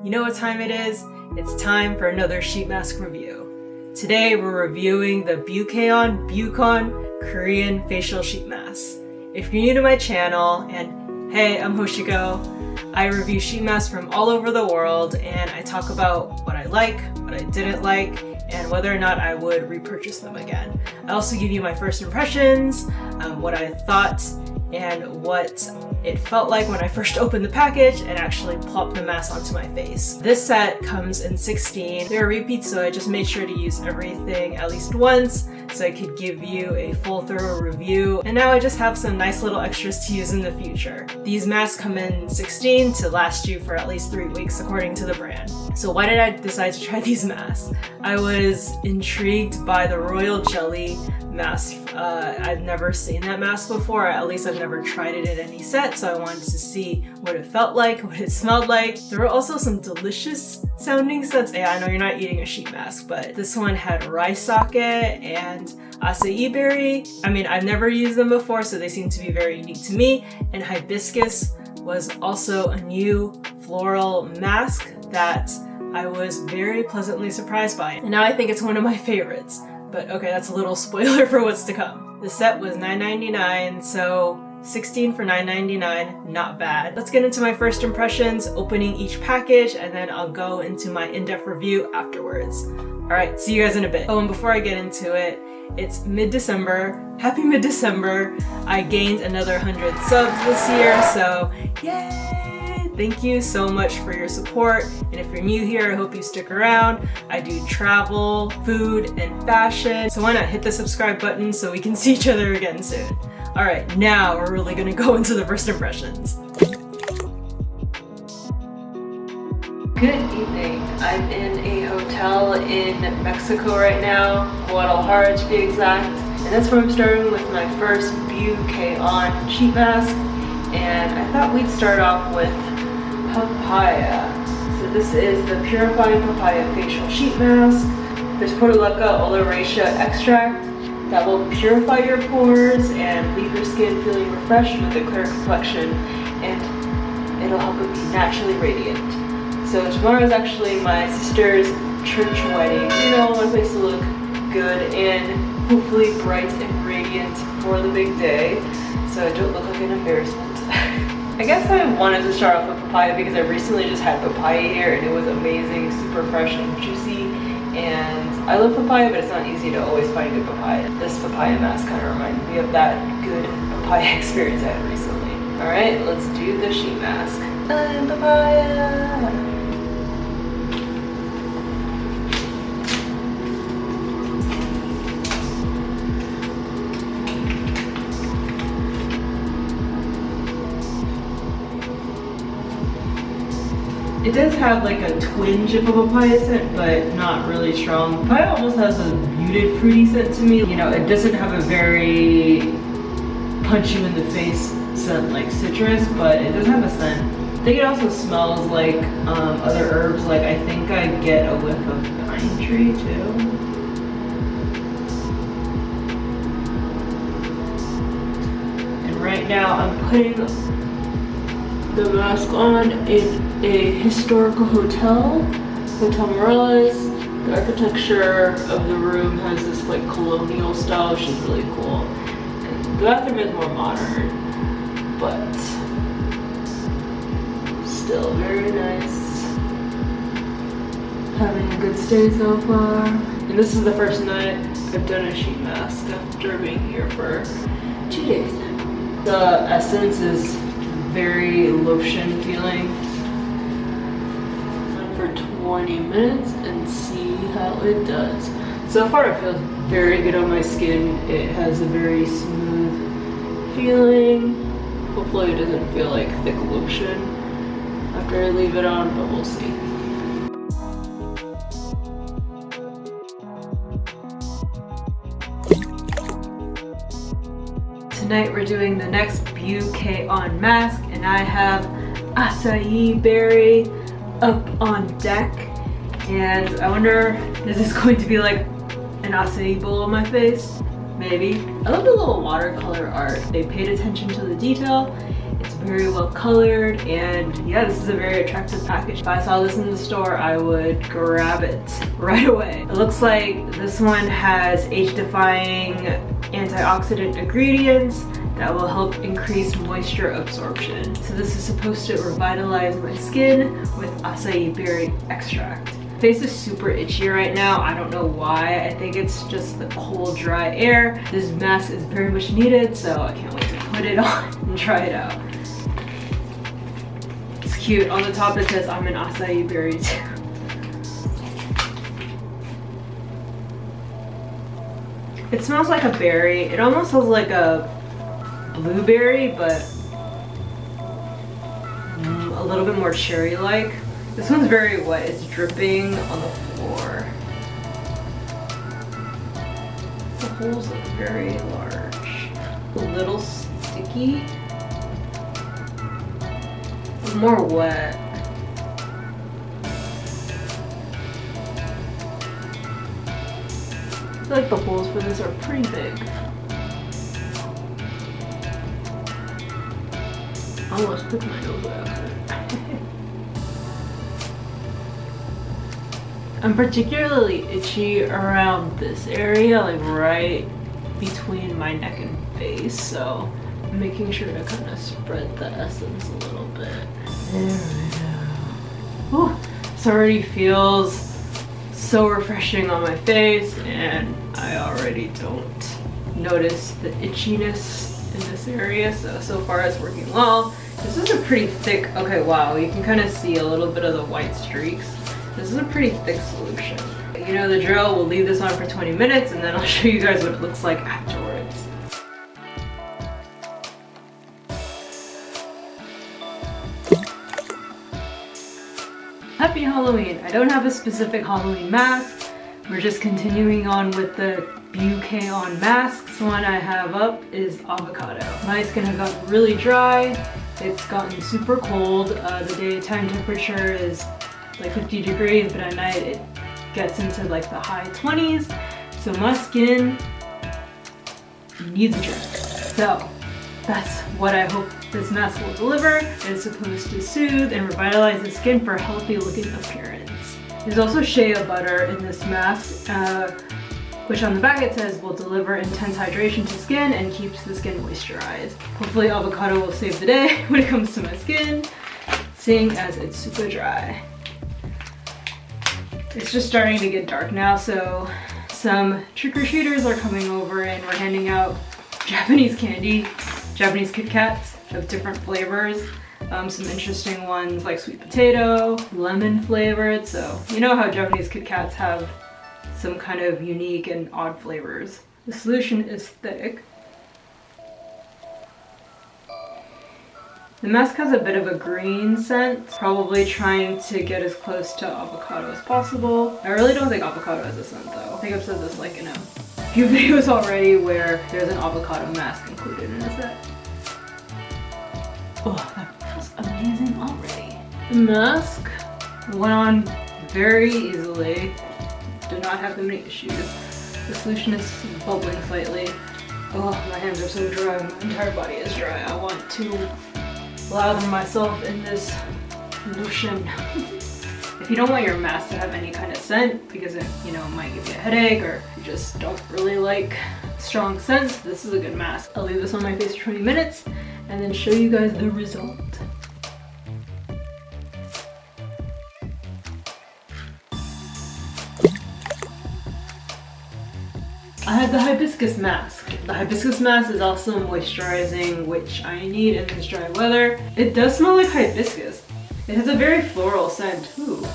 You know what time it is? It's time for another sheet mask review. Today we're reviewing the BeauKON Korean facial sheet mask. If you're new to my channel, and hey, I'm Hoshiko, I review sheet masks from all over the world and I talk about what I like, what I didn't like, and whether or not I would repurchase them again. I also give you my first impressions, what I thought, and what it felt like when I first opened the package and actually plopped the mask onto my face. This set comes in 16. They're repeats, so I just made sure to use everything at least once so I could give you a full thorough review. And now I just have some nice little extras to use in the future. These masks come in 16 to last you for at least 3 weeks according to the brand. So why did I decide to try these masks? I was intrigued by the royal jelly mask. I've never seen that mask before, at least I've never tried it in any set, so I wanted to see what it felt like, what it smelled like. There were also some delicious sounding scents. Yeah, I know you're not eating a sheet mask, but this one had rice sake and Acai Berry. I mean, I've never used them before, so they seem to be very unique to me. And Hibiscus was also a new floral mask that I was very pleasantly surprised by. And now I think it's one of my favorites. But okay, that's a little spoiler for what's to come. The set was $9.99, so 16 for $9.99, not bad. Let's get into my first impressions, opening each package, and then I'll go into my in-depth review afterwards. Alright, see you guys in a bit. Oh, and before I get into it, it's mid-December. Happy mid-December. I gained another 100 subs this year, so yay! Thank you so much for your support, and if you're new here, I hope you stick around. I do travel, food, and fashion, so why not hit the subscribe button so we can see each other again soon. Alright, now we're really gonna go into the first impressions. Good evening. I'm in a hotel in Mexico right now, Guadalajara to be exact, and that's where I'm starting with my first BeauKON sheet mask, and I thought we'd start off with Papaya. So this is the Purifying Papaya Facial Sheet Mask. There's Portulaca oleracea extract that will purify your pores and leave your skin feeling refreshed with a clear complexion, and it'll help it be naturally radiant. So tomorrow is actually my sister's church wedding. You know, I want my face to look good and hopefully bright and radiant for the big day, so I don't look like an embarrassment. I guess I wanted to start off with papaya because I recently just had papaya here and it was amazing, super fresh and juicy. And I love papaya, but it's not easy to always find good papaya. This papaya mask kind of reminded me of that good papaya experience I had recently. Alright, let's do the sheet mask. And papaya! It does have like a twinge of a papaya scent, but not really strong. Papaya almost has a muted fruity scent to me. You know, it doesn't have a very punch you in the face scent like citrus, but it does have a scent. I think it also smells like other herbs. Like I think I get a whiff of pine tree too. And right now I'm putting the mask on in a historical hotel, Hotel Morales. The architecture of the room has this like colonial style, which is really cool. And the bathroom is more modern, but still very nice. Having a good stay so far. And this is the first night I've done a sheet mask after being here for 2 days now. The essence is very lotion feeling. For 20 minutes and see how it does. So far it feels very good on my skin. It has a very smooth feeling. Hopefully it doesn't feel like thick lotion after I leave it on, but we'll see. Tonight we're doing the next BeauKON mask, and I have Acai Berry up on deck, and I wonder, is this going to be like an acai bowl on my face? Maybe. I love the little watercolor art. They paid attention to the detail, It's very well colored, and yeah, this is a very attractive package. If I saw this in the store, I would grab it right away. It looks like this one has age-defying antioxidant ingredients that will help increase moisture absorption. So this is supposed to revitalize my skin with acai berry extract. Face is super itchy right now. I don't know why. I think it's just the cold, dry air. This mask is very much needed, so I can't wait to put it on and try it out. It's cute. On the top it says I'm an acai berry too. It smells like a berry. It almost smells like a blueberry, but a little bit more cherry-like. This one's very wet. It's dripping on the floor. The holes look very large. A little sticky. More wet. I feel like the holes for this are pretty big. I almost took my nose out. I'm particularly itchy around this area, like right between my neck and face, so I'm making sure to kind of spread the essence a little bit. There we go. Ooh, this already feels so refreshing on my face, and I already don't notice the itchiness in this area, so far it's working well. This is a pretty thick, okay, wow, you can kind of see a little bit of the white streaks. This is a pretty thick solution. You know the drill, we'll leave this on for 20 minutes and then I'll show you guys what it looks like afterwards. Happy Halloween! I don't have a specific Halloween mask. We're just continuing on with the BeauKON masks. The one I have up is avocado. My skin has gotten really dry. It's gotten super cold. The daytime temperature is like 50 degrees, but at night it gets into like the high 20s. So my skin needs a drink. So that's what I hope this mask will deliver. It's supposed to soothe and revitalize the skin for a healthy looking appearance. There's also shea butter in this mask, which on the back it says will deliver intense hydration to skin and keeps the skin moisturized. Hopefully avocado will save the day when it comes to my skin, seeing as it's super dry. It's just starting to get dark now, so some trick-or-treaters are coming over and we're handing out Japanese candy, Japanese Kit Kats of different flavors. Some interesting ones like sweet potato, lemon flavored, so you know how Japanese Kit Kats have some kind of unique and odd flavors. The solution is thick. The mask has a bit of a green scent, probably trying to get as close to avocado as possible. I really don't think avocado has a scent though. I think I've said this like in a few videos already where there's an avocado mask included in a set. Oh, that feels amazing already. The mask went on very easily. Did not have many issues. The solution is bubbling slightly. Oh, my hands are so dry. My entire body is dry. I want to lather myself in this lotion. If you don't want your mask to have any kind of scent because it, you know, might give you a headache, or you just don't really like strong scents, this is a good mask. I'll leave this on my face for 20 minutes and then show you guys the result. I have the Hibiscus Mask. The Hibiscus Mask is also moisturizing, which I need in this dry weather. It does smell like hibiscus. It has a very floral scent. Ooh.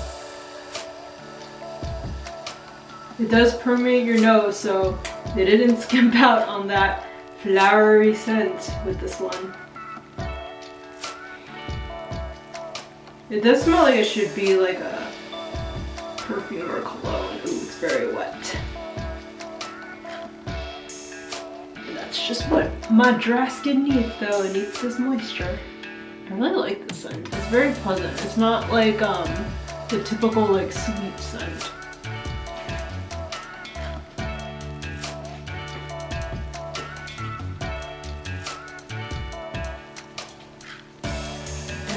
It does permeate your nose, so they didn't skimp out on that flowery scent with this one. It does smell like it should be like a perfume or cologne. Ooh, it's very wet. That's just what my dry skin needs though. It needs this moisture. I really like this scent. It's very pleasant. It's not like the typical like sweet scent.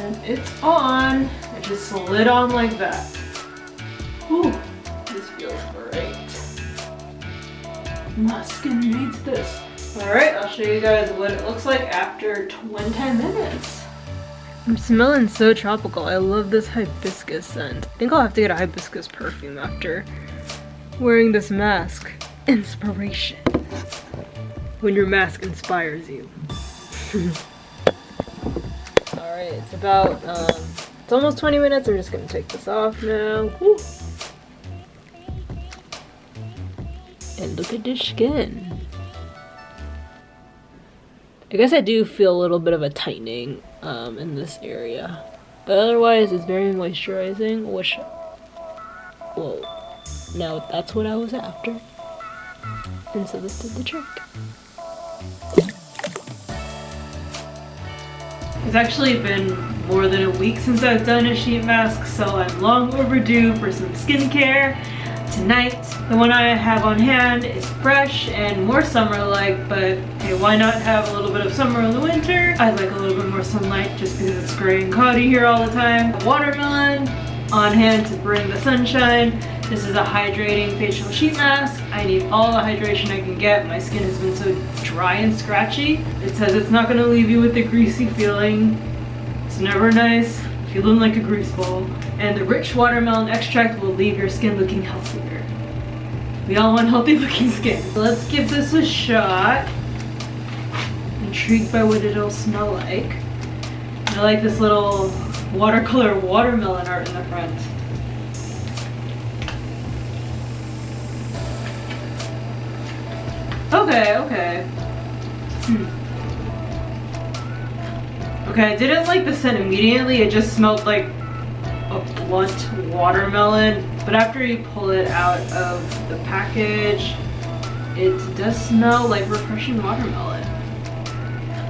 And it's on. It just slid on like that. Whew, this feels great. My skin needs this. Alright, I'll show you guys what it looks like after 10 minutes. I'm smelling so tropical. I love this hibiscus scent. I think I'll have to get a hibiscus perfume after wearing this mask. Inspiration. When your mask inspires you. Alright, it's about, it's almost 20 minutes. I'm just gonna take this off now. Woo. And look at this skin. I guess I do feel a little bit of a tightening in this area. But otherwise, it's very moisturizing, which, whoa, now that's what I was after. And so this did the trick. It's actually been more than a week since I've done a sheet mask, so I'm long overdue for some skincare. Tonight, the one I have on hand is fresh and more summer-like, but hey, why not have a little bit of summer in the winter? I like a little bit more sunlight just because it's gray and cloudy here all the time. A watermelon on hand to bring the sunshine. This is a hydrating facial sheet mask. I need all the hydration I can get. My skin has been so dry and scratchy. It says it's not gonna leave you with a greasy feeling. It's never nice, feeling like a grease ball. And the rich watermelon extract will leave your skin looking healthier. We all want healthy looking skin. Let's give this a shot. Intrigued by what it'll smell like. I like this little watercolor watermelon art in the front. Okay. Okay, I didn't like the scent immediately. It just smelled like a blunt watermelon. But after you pull it out of the package, it does smell like refreshing watermelon.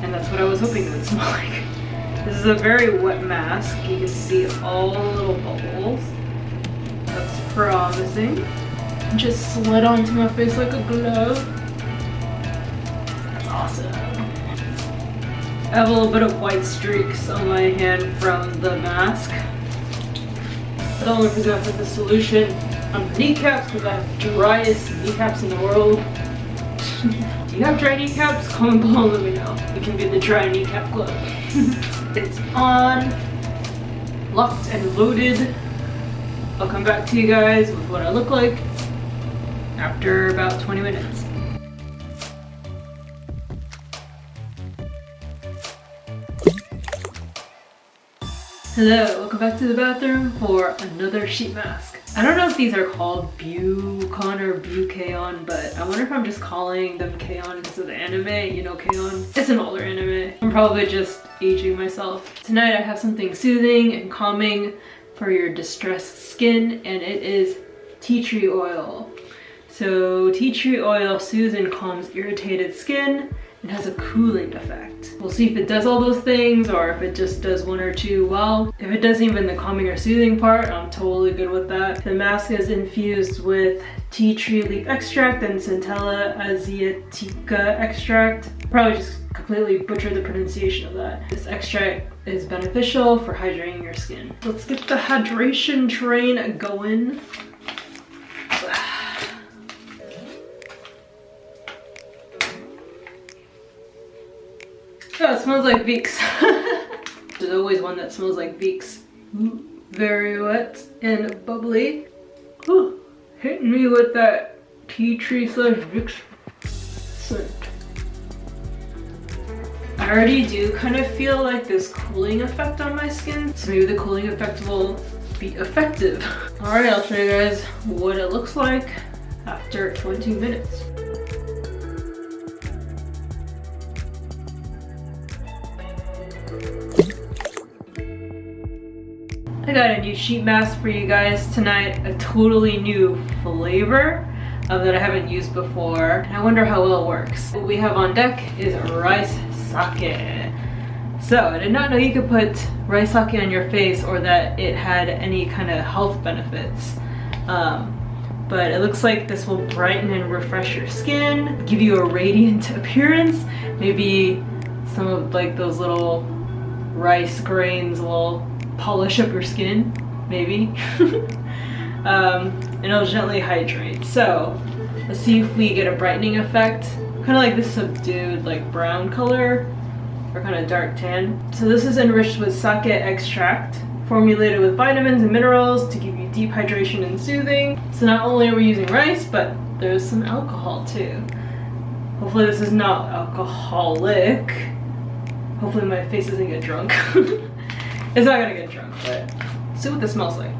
And that's what I was hoping it would smell like. This is a very wet mask. You can see all the little bubbles. That's promising. It just slid onto my face like a glove. That's awesome. I have a little bit of white streaks on my hand from the mask. I don't look enough at the solution on my kneecaps because I have the driest kneecaps in the world. Do you have dry kneecaps? Comment below and let me know. It can be the dry kneecap glove. It's on, locked and loaded. I'll come back to you guys with what I look like after about 20 minutes. Hello, welcome back to the bathroom for another sheet mask. I don't know if these are called BeauKON or BeauKON, but I wonder if I'm just calling them K-On because of the anime, you know K-On. It's an older anime. I'm probably just aging myself. Tonight I have something soothing and calming for your distressed skin, and it is tea tree oil. So tea tree oil soothes and calms irritated skin. It has a cooling effect. We'll see if it does all those things or if it just does one or two well. If it does even the calming or soothing part, I'm totally good with that. The mask is infused with tea tree leaf extract and Centella asiatica extract. Probably just completely butchered the pronunciation of that. This extract is beneficial for hydrating your skin. Let's get the hydration train going. Oh, it smells like Vicks. There's always one that smells like Vicks. Very wet and bubbly. Ooh, hitting me with that tea tree slash Vicks scent. I already do kind of feel like this cooling effect on my skin, so maybe the cooling effect will be effective. Alright, I'll show you guys what it looks like after 20 minutes. I got a new sheet mask for you guys tonight, a totally new flavor that I haven't used before. And I wonder how well it works. What we have on deck is rice sake. So I did not know you could put rice sake on your face or that it had any kind of health benefits. But it looks like this will brighten and refresh your skin, give you a radiant appearance, maybe some of like those little rice grains will polish up your skin, maybe. And it'll gently hydrate. So let's see if we get a brightening effect. Kind of like this subdued like brown color or kind of dark tan. So this is enriched with sake extract, formulated with vitamins and minerals to give you deep hydration and soothing. So not only are we using rice, but there's some alcohol too. Hopefully this is not alcoholic. Hopefully my face doesn't get drunk. It's not gonna get drunk, but let's see what this smells like.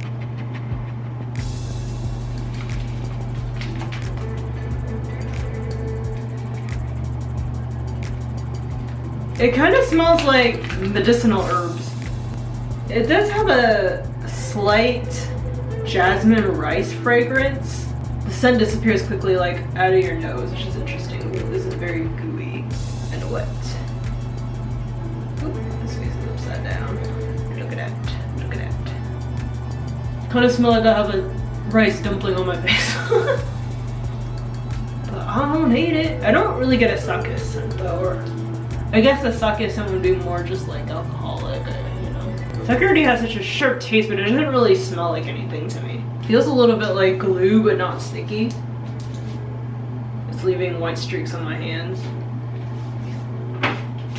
It kind of smells like medicinal herbs. It does have a slight jasmine rice fragrance. The scent disappears quickly, like out of your nose, which is interesting. Ooh, this is very gooey and wet. Oop, this face is upside down. Look at that. Look at that. Kind of smell like I have a rice dumpling on my face. But I don't hate it. I don't really get a sake scent though, or I guess the sake scent would be more just like alcoholic, you know. Sake already has such a sharp taste, but it doesn't really smell like anything to me. Feels a little bit like glue, but not sticky. It's leaving white streaks on my hands.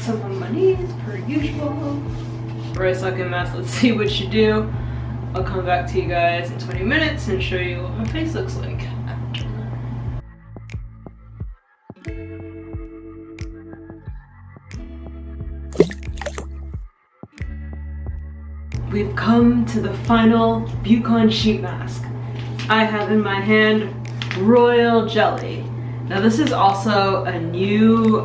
Some on my knees, per usual. Rice sake mask, let's see what you do. I'll come back to you guys in 20 minutes and show you what my face looks like. We've come to the final BeauKON sheet mask. I have in my hand royal jelly. Now this is also a new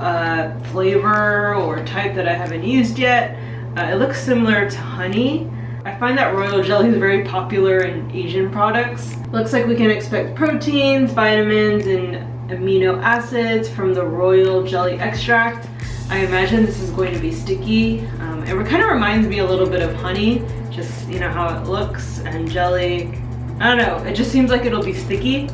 flavor or type that I haven't used yet. It looks similar to honey. I find that royal jelly is very popular in Asian products. Looks like we can expect proteins, vitamins, and amino acids from the royal jelly extract. I imagine this is going to be sticky. It kind of reminds me a little bit of honey, just you know how it looks, and jelly. I don't know, it just seems like it'll be sticky.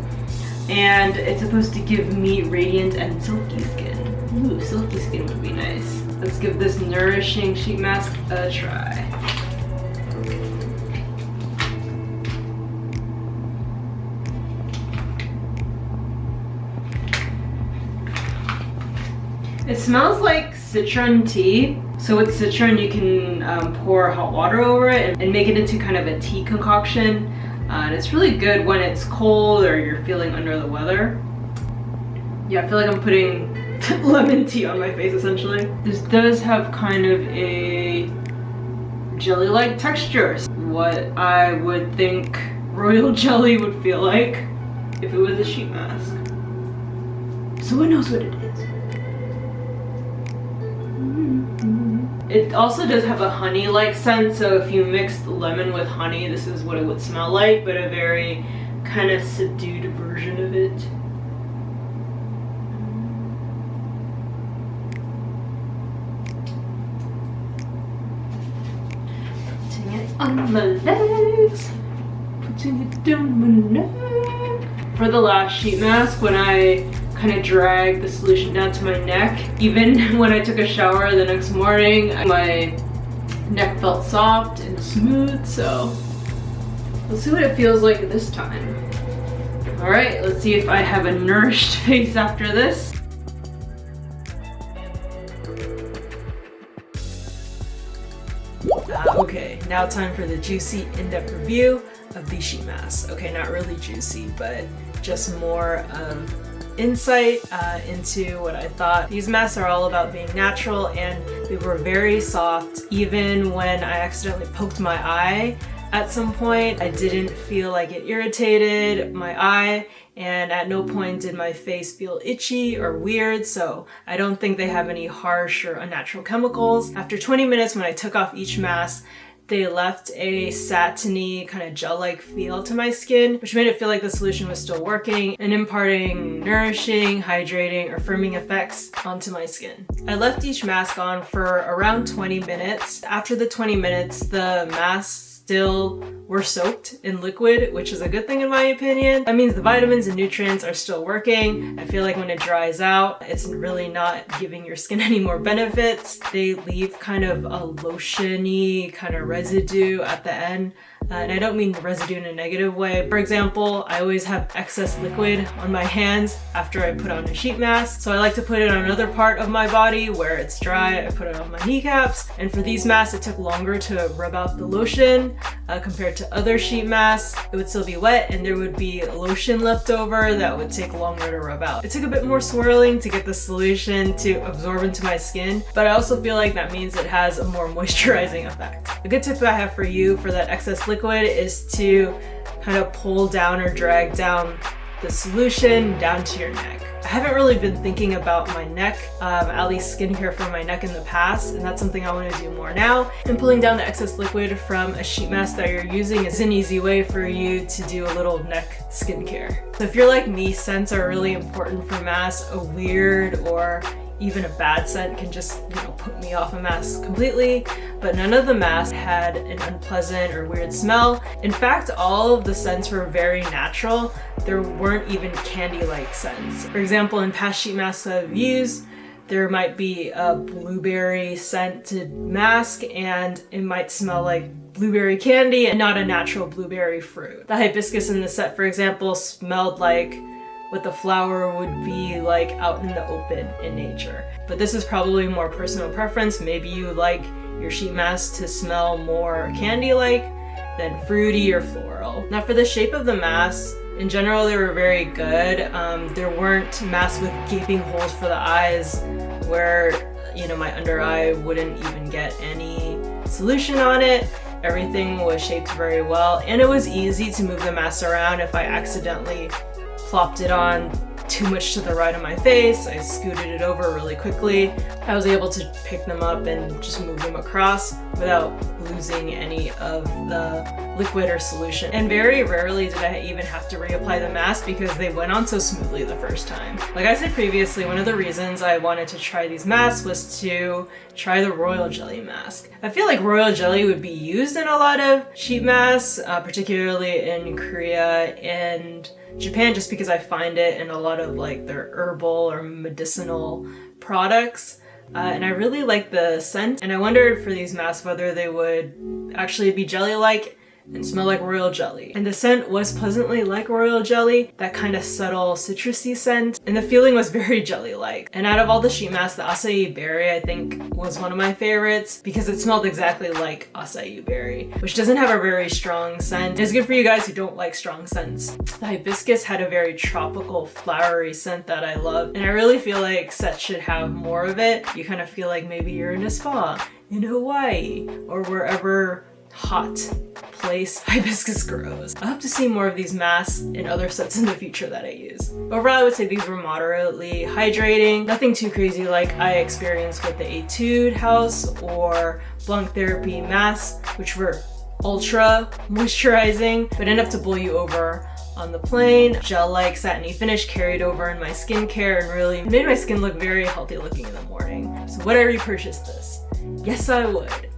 And it's supposed to give me radiant and silky skin. Ooh, silky skin would be nice. Let's give this nourishing sheet mask a try. It smells like citron tea. So with citron, you can pour hot water over it and make it into kind of a tea concoction. And it's really good when it's cold or you're feeling under the weather. Yeah, I feel like I'm putting lemon tea on my face essentially. This does have kind of a jelly-like texture. What I would think royal jelly would feel like if it was a sheet mask. So who knows what it is? It also does have a honey-like scent, so if you mixed lemon with honey, this is what it would smell like, but a very kind of subdued version of it. Putting it on my legs, putting it down my neck. For the last sheet mask, when I kind of drag the solution down to my neck, even when I took a shower the next morning, my neck felt soft and smooth, so let's see what it feels like this time. All right, let's see if I have a nourished face after this. Okay, now time for the juicy in-depth review of these sheet masks. Okay, not really juicy, but just more of insight into what I thought. These masks are all about being natural, and they were very soft. Even when I accidentally poked my eye at some point, I didn't feel like it irritated my eye, and at no point did my face feel itchy or weird, so I don't think they have any harsh or unnatural chemicals. After 20 minutes, when I took off each mask, they left a satiny kind of gel-like feel to my skin, which made it feel like the solution was still working and imparting nourishing, hydrating, or firming effects onto my skin. I left each mask on for around 20 minutes. After the 20 minutes, the masks still were soaked in liquid, which is a good thing in my opinion. That means the vitamins and nutrients are still working. I feel like when it dries out, it's really not giving your skin any more benefits. They leave kind of a lotiony kind of residue at the end. And I don't mean residue in a negative way. For example, I always have excess liquid on my hands after I put on a sheet mask. So I like to put it on another part of my body where it's dry. I put it on my kneecaps. And for these masks, it took longer to rub out the lotion compared to other sheet masks. It would still be wet and there would be lotion left over that would take longer to rub out. It took a bit more swirling to get the solution to absorb into my skin, but I also feel like that means it has a more moisturizing effect. A good tip I have for you for that excess liquid is to kind of pull down or drag down the solution down to your neck. I haven't really been thinking about my neck, at least skincare for my neck in the past, and that's something I want to do more now. And pulling down the excess liquid from a sheet mask that you're using is an easy way for you to do a little neck skincare. So if you're like me, scents are really important for masks. A weird or even a bad scent can just, put me off a mask completely, but none of the masks had an unpleasant or weird smell. In fact, all of the scents were very natural. There weren't even candy-like scents. For example, in past sheet masks I've used, there might be a blueberry scented mask and it might smell like blueberry candy and not a natural blueberry fruit. The hibiscus in the set, for example, smelled like what the flower would be like out in the open in nature. But this is probably more personal preference. Maybe you like your sheet mask to smell more candy-like than fruity or floral. Now for the shape of the mask, in general they were very good. There weren't masks with gaping holes for the eyes where, my under eye wouldn't even get any solution on it. Everything was shaped very well and it was easy to move the mask around if I accidentally plopped it on too much to the right of my face. I scooted it over really quickly. I was able to pick them up and just move them across without losing any of the liquid or solution. And very rarely did I even have to reapply the mask because they went on so smoothly the first time. Like I said previously, one of the reasons I wanted to try these masks was to try the royal jelly mask. I feel like royal jelly would be used in a lot of sheet masks, particularly in Korea and Japan, just because I find it in a lot of like their herbal or medicinal products. And I really like the scent, and I wondered for these masks whether they would actually be jelly-like and smell like royal jelly. And the scent was pleasantly like royal jelly, that kind of subtle citrusy scent, and the feeling was very jelly-like. And out of all the sheet masks, the Acai Berry I think was one of my favorites because it smelled exactly like acai berry, which doesn't have a very strong scent. It's good for you guys who don't like strong scents. The hibiscus had a very tropical, flowery scent that I love, and I really feel like sets should have more of it. You kind of feel like maybe you're in a spa in Hawaii or wherever hot place hibiscus grows. I hope to see more of these masks in other sets in the future that I use. Overall, I would say these were moderately hydrating. Nothing too crazy like I experienced with the Etude House or Blanc Therapy masks, which were ultra moisturizing, but enough to bowl you over on the plane. Gel-like satiny finish carried over in my skincare and really made my skin look very healthy looking in the morning. So would I repurchase this? Yes, I would.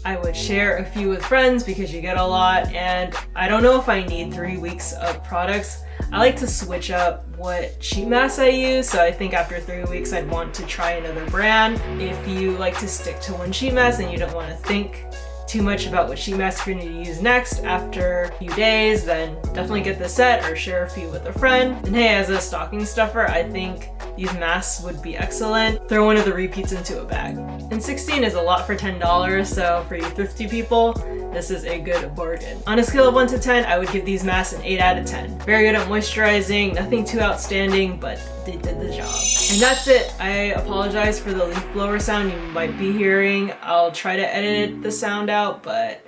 I would share a few with friends because you get a lot, and I don't know if I need 3 weeks of products. I like to switch up what sheet masks I use, so I think after 3 weeks I'd want to try another brand. If you like to stick to one sheet mask and you don't want to think too much about what sheet mask you're going to use next after a few days, then definitely get the set or share a few with a friend. And hey, as a stocking stuffer, I think these masks would be excellent. Throw one of the repeats into a bag. And 16 is a lot for $10, so for you thrifty people, this is a good bargain. On a scale of 1 to 10, I would give these masks an 8 out of 10. Very good at moisturizing, nothing too outstanding, but they did the job. And that's it. I apologize for the leaf blower sound you might be hearing. I'll try to edit the sound out, but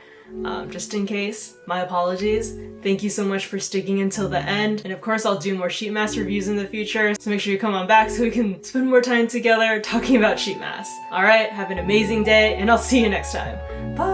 just in case, my apologies. Thank you so much for sticking until the end. And of course, I'll do more sheet mask reviews in the future, so make sure you come on back so we can spend more time together talking about sheet masks. All right, have an amazing day, and I'll see you next time. Bye!